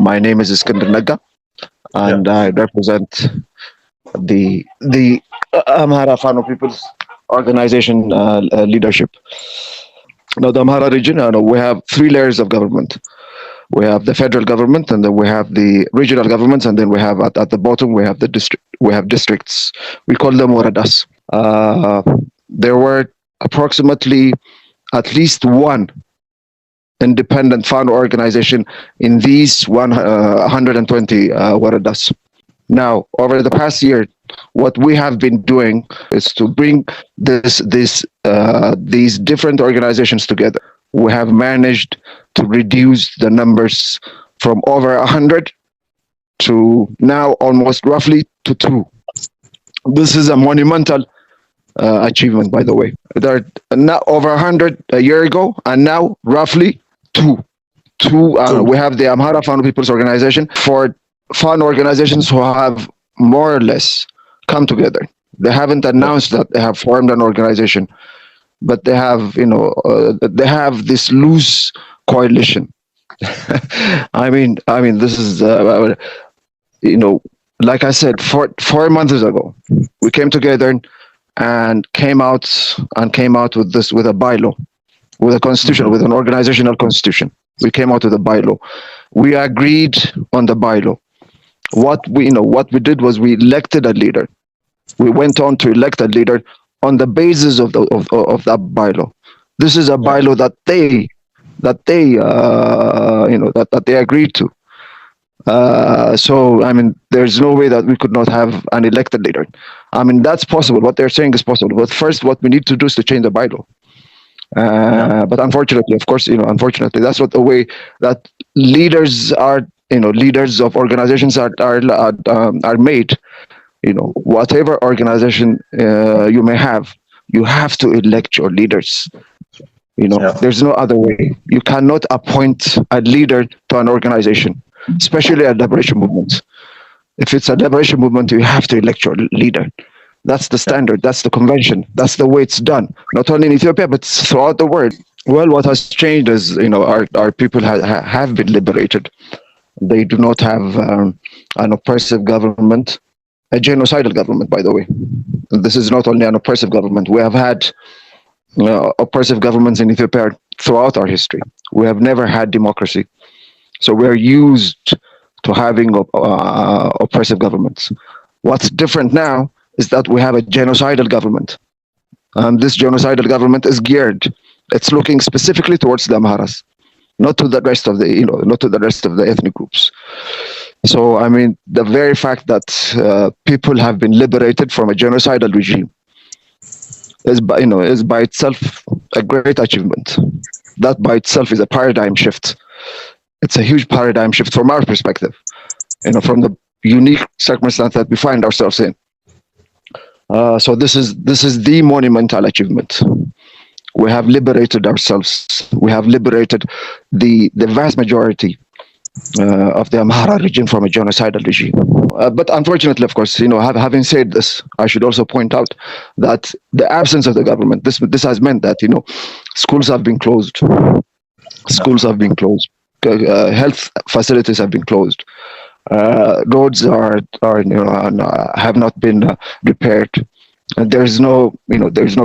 My name is Eskinder Nega, and I represent the AMHARA Fano People's Organization leadership. Now, the AMHARA region, we have three layers of government. We have the federal government, and then we have the regional governments, and then we have at the bottom we have the district. We have districts. We call them waradas. There were approximately at least one independent Fano organization in these 120 waradas. Now, over the past year, what we have been doing is to bring these different organizations together. We have managed to reduce the numbers from over 100 to now almost roughly to 2. This is a monumental achievement, by the way. There are not over 100 a year ago, and now roughly 2. We have the AMHARA Fano People's Organization for Fano organizations who have more or less come together. They haven't announced that they have formed an organization, but they have, they have this loose coalition. I mean, this is, like I said, 4 months ago, we came together and came out with this, with a bylaw, with a constitution, with an organizational constitution. We came out with a bylaw. We agreed on the bylaw. What we did was we elected a leader. We went on to elect a leader on the basis of that bylaw. This is a bylaw that they agreed to. So I mean, there's no way that we could not have an elected leader. I mean, that's possible. What they're saying is possible. But first, what we need to do is to change the bylaw. But unfortunately, of course, unfortunately, that's not the way that leaders are. Leaders of organizations are made. Whatever organization you may have, you have to elect your leaders. There's no other way. You cannot appoint a leader to an organization, especially a liberation movement. If it's a liberation movement, you have to elect your leader. That's the standard. That's the convention. That's the way it's done. Not only in Ethiopia, but throughout the world. Well, what has changed is, our people have been liberated. They do not have an oppressive government, a genocidal government, by the way. This is not only an oppressive government. We have had oppressive governments in Ethiopia throughout our history. We have never had democracy. So we're used to having oppressive governments. What's different now is that we have a genocidal government. This genocidal government is geared. It's looking specifically towards the Amharas, not to the rest of the ethnic groups. So I mean, the very fact that people have been liberated from a genocidal regime is by itself a great achievement. That by itself is a paradigm shift. It's a huge paradigm shift from our perspective, from the unique circumstance that we find ourselves in. So this is the monumental achievement. We have liberated ourselves. We have liberated the vast majority of the AMHARA region from a genocidal regime. But unfortunately, of course, having said this, I should also point out that the absence of the government, this has meant that, schools have been closed. Schools have been closed. Health facilities have been closed. Roads have not been repaired. There's no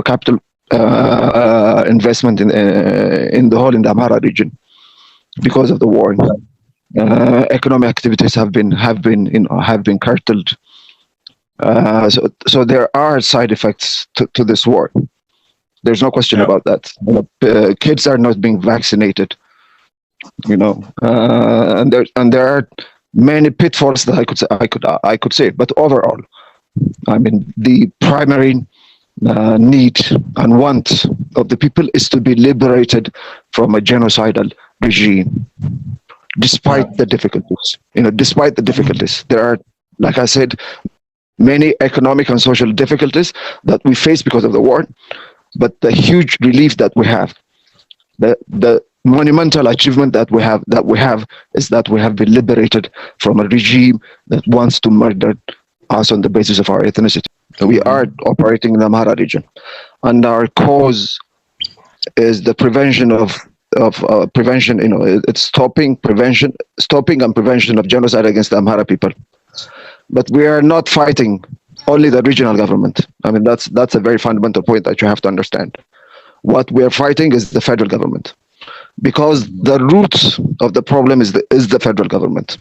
capital investment in the AMHARA region because of the war. Economic activities have been curtailed. So there are side effects to this war. There's no question about that. Kids are not being vaccinated. And there are many pitfalls that I could say. But overall, I mean, the primary need and want of the people is to be liberated from a genocidal regime, despite the difficulties. Despite the difficulties, there are, like I said, many economic and social difficulties that we face because of the war. But the huge relief that we have, the monumental achievement that we have is that we have been liberated from a regime that wants to murder us on the basis of our ethnicity. We are operating in the AMHARA region, and our cause is the prevention of prevention. It's stopping and prevention of genocide against the Amhara people. But we are not fighting only the regional government. I mean, that's a very fundamental point that you have to understand. What we are fighting is the federal government, because the roots of the problem is the federal government.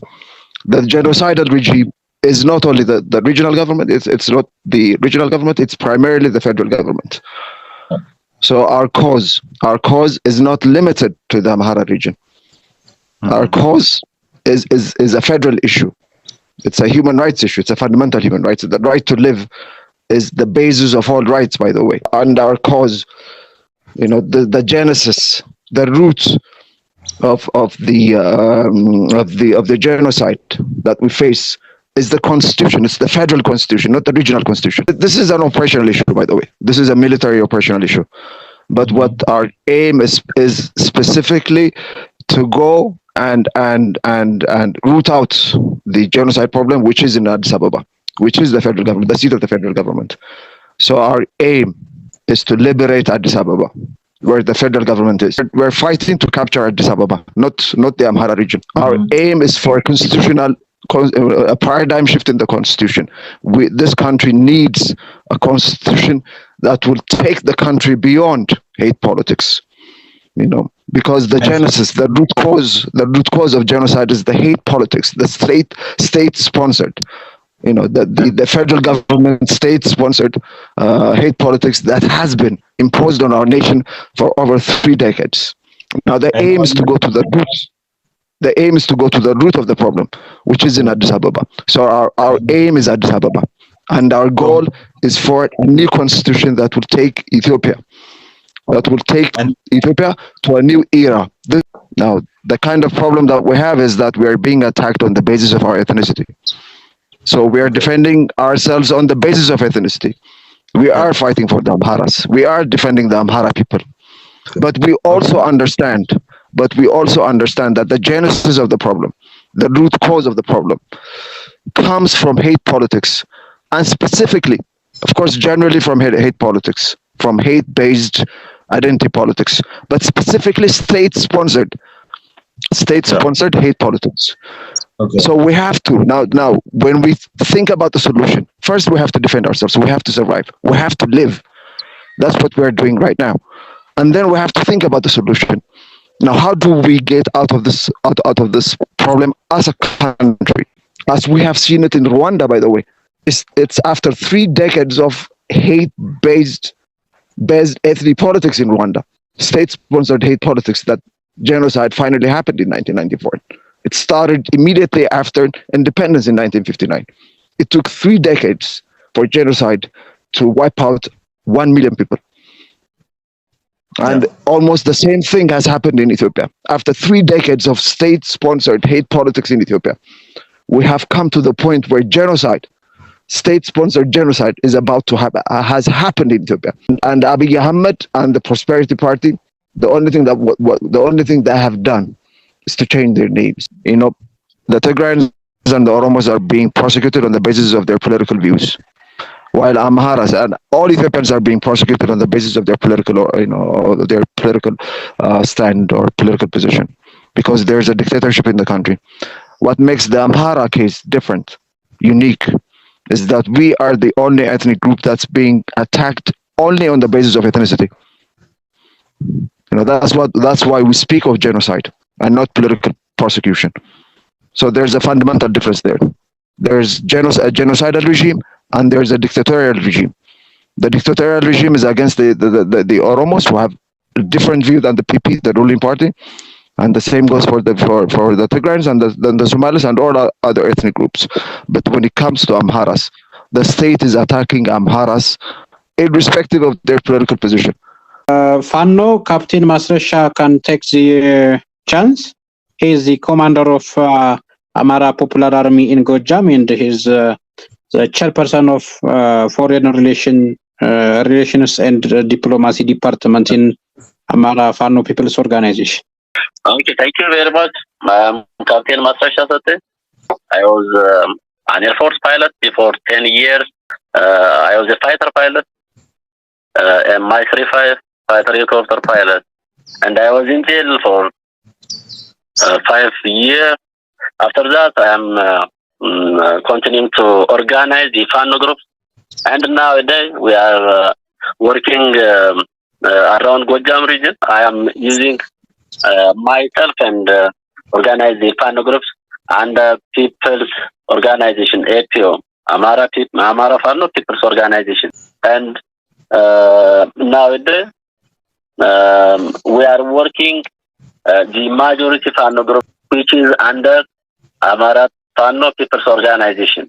The genocidal regime is not only the regional government. It's not the regional government. It's primarily the federal government. So our cause is not limited to the Amhara region. Our cause is a federal issue. It's a human rights issue. It's a fundamental human rights. The right to live is the basis of all rights, by the way. And our cause, the genesis, the roots of the genocide that we face is the constitution. It's the federal constitution, not the regional constitution. This is an operational issue, by the way. This is a military operational issue. But what our aim is specifically to go and root out the genocide problem, which is in Addis Ababa, which is the federal government, the seat of the federal government. So our aim is to liberate Addis Ababa, where the federal government is. We're fighting to capture Addis Ababa, not the Amhara region. Our aim is for a paradigm shift in the constitution. This country needs a constitution that will take the country beyond hate politics. Because the genesis, the root cause of genocide is the hate politics, the state-sponsored. The federal government state-sponsored hate politics that has been imposed on our nation for over 3 decades. Now the aim is to go to the roots. The aim is to go to the root of the problem, which is in Addis Ababa. So our aim is Addis Ababa, and our goal is for a new constitution that will take Ethiopia to a new era. Now, the kind of problem that we have is that we are being attacked on the basis of our ethnicity. So we are defending ourselves on the basis of ethnicity. We are fighting for the Amharas. We are defending the Amhara people. But we also understand that the genesis of the problem, the root cause of the problem, comes from hate politics, and specifically, of course, generally from hate politics, from hate-based identity politics, but specifically state-sponsored hate politics. Okay. So we have to now when we think about the solution, first we have to defend ourselves. We have to survive. We have to live. That's what we're doing right now. And then we have to think about the solution. Now, how do we get out of this problem as a country? As we have seen it in Rwanda, by the way. It's after 3 decades of hate-based ethnic politics in Rwanda, state-sponsored hate politics, that genocide finally happened in 1994. It started immediately after independence in 1959. It took 3 decades for genocide to wipe out 1 million people. And almost the same thing has happened in Ethiopia. After 3 decades of state-sponsored hate politics in Ethiopia, we have come to the point where genocide, state-sponsored genocide, is about to happen, has happened in Ethiopia. And Abiy Ahmed and the Prosperity Party, the only thing they have done is to change their names. The Tigrayans and the Oromos are being prosecuted on the basis of their political views, while Amharas and all Ethiopians are being prosecuted on the basis of their political, stand or political position, because there's a dictatorship in the country. What makes the Amhara case different, unique, is that we are the only ethnic group that's being attacked only on the basis of ethnicity. That's why we speak of genocide and not political prosecution. So there's a fundamental difference there. There's a genocidal regime and there's a dictatorial regime. The dictatorial regime is against the Oromos, who have a different view than the PP, the ruling party, and the same goes for the Tigrayans and the Somalis and all other ethnic groups. But when it comes to Amharas, the state is attacking Amharas irrespective of their political position. Fano, Captain Maseresha can take the chance. He is the commander of AMHARA Popular Army in Gojam, and he is the chairperson of Foreign Relations and Diplomacy Department in AMHARA Fano People's Organization. Okay, thank you very much. I'm Captain Maseresha Sete. I was an Air Force pilot before 10 years. I was a fighter pilot, a Mi-35 fighter helicopter pilot. and I was in jail for 5 years. After that, I am continuing to organize the Fano groups, and nowadays we are working around Gojam region. I am using myself and organize the Fano groups and people's organization, APO, AMHARA Fano People's Organization. And nowadays, we are working the majority Fano group, which is under AMHARA Fano People's Organization.